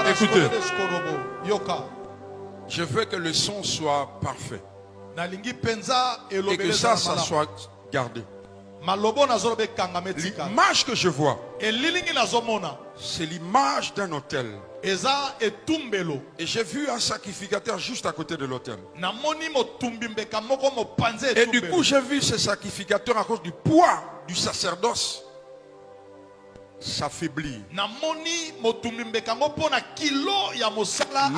Écoutez, je veux que le son soit parfait et que ça soit gardé. L'image que je vois, c'est l'image d'un hôtel. Et j'ai vu un sacrificateur juste à côté de l'hôtel. Et du coup, j'ai vu ce sacrificateur à cause du poids du sacerdoce s'affaiblir.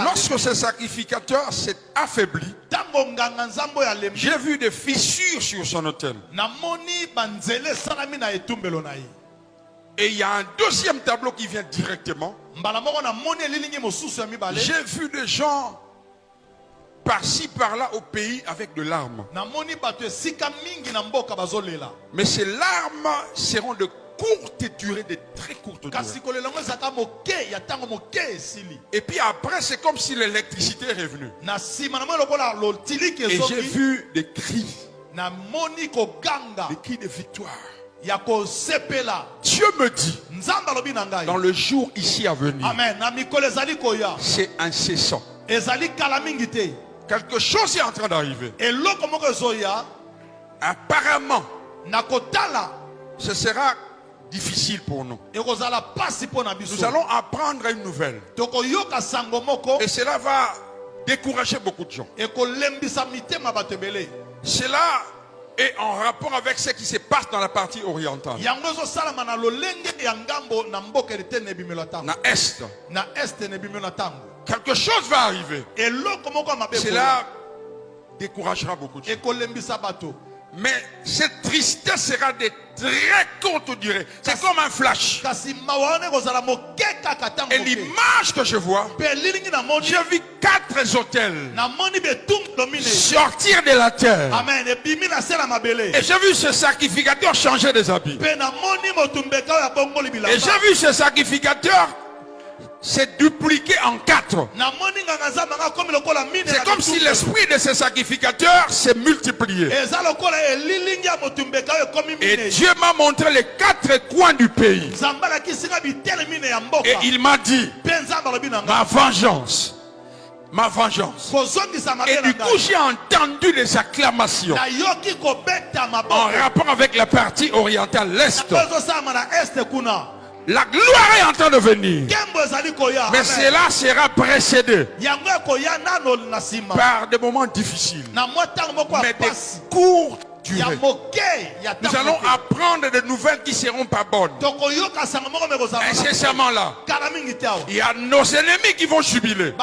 Lorsque ce sacrificateur s'est affaibli, j'ai vu des fissures sur son autel. Et il y a un deuxième tableau qui vient directement. J'ai vu des gens par-ci par-là au pays avec de larmes. Mais ces larmes seront de courte durée, de très courte durée. Et puis après, c'est comme si l'électricité est revenue. Et j'ai vu des cris. Des cris de victoire. Dieu me dit, dans le jour ici à venir, c'est incessant. Quelque chose est en train d'arriver. Apparemment, ce sera difficile pour nous. Nous allons apprendre une nouvelle. Et cela va décourager beaucoup de gens. Cela est en rapport avec ce qui se passe dans la partie orientale. Na Est. Quelque chose va arriver. Cela découragera beaucoup de gens. Mais cette tristesse sera de très courte durée. C'est comme un flash. Et l'image que je vois, j'ai vu 4 hôtels sortir de la terre. Et j'ai vu ce sacrificateur changer des habits. Et j'ai vu ce sacrificateur s'est dupliqué en 4. C'est comme si l'esprit de ce sacrificateur s'est multiplié. Et Dieu m'a montré les 4 coins du pays. Et il m'a dit, ma vengeance. Ma vengeance. Et du coup, j'ai entendu les acclamations en rapport avec la partie orientale, l'Est. La gloire est en train de venir. Mais cela sera précédé par des moments difficiles. Mais des courts durée. Nous allons apprendre des nouvelles qui ne seront pas bonnes. Incessamment là, il y a nos ennemis qui vont jubiler.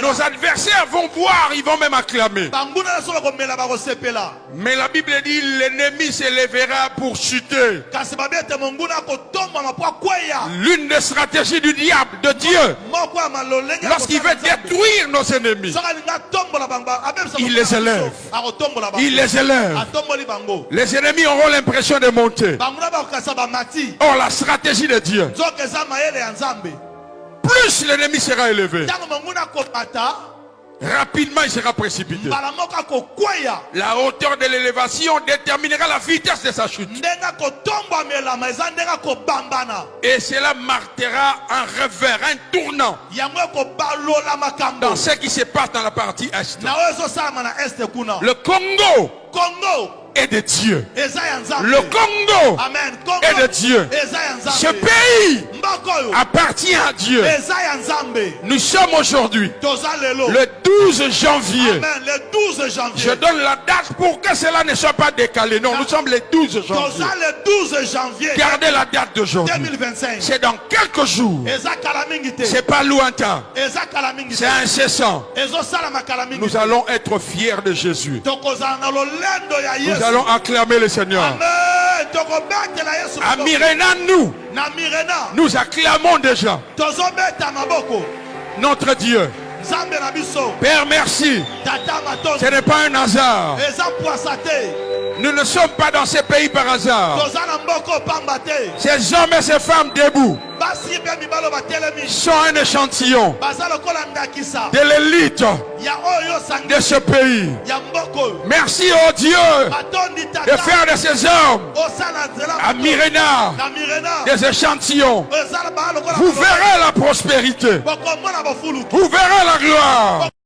Nos adversaires vont boire, ils vont même acclamer. Mais la Bible dit l'ennemi s'élèvera pour chuter. L'une des stratégies du diable, de Dieu, lorsqu'il veut détruire nos ennemis, il les élève. Il les élève. Les ennemis auront l'impression de monter. Or la stratégie de Dieu, plus l'ennemi sera élevé, rapidement il sera précipité. La hauteur de l'élévation déterminera la vitesse de sa chute. Et cela marquera un revers, un tournant dans ce qui se passe dans la partie Est. Le Congo est de Dieu. Le Congo est de Dieu. Ce pays appartient à Dieu. Nous sommes aujourd'hui le 12 janvier. Je donne la date pour que cela ne soit pas décalé. Non, nous sommes le 12 janvier. Gardez la date d'aujourd'hui. C'est dans quelques jours. C'est pas lointain. C'est incessant. Nous allons être fiers de Jésus. Nous allons acclamer le Seigneur. À Mirena, nous acclamons déjà notre Dieu. Père, merci. Ce n'est pas un hasard. Nous ne sommes pas dans ces pays par hasard. Ces hommes et ces femmes debout sont un échantillon de l'élite de ce pays. Merci au Dieu de faire de ces hommes à Myrina des échantillons. Vous verrez la prospérité. Vous verrez la gloire.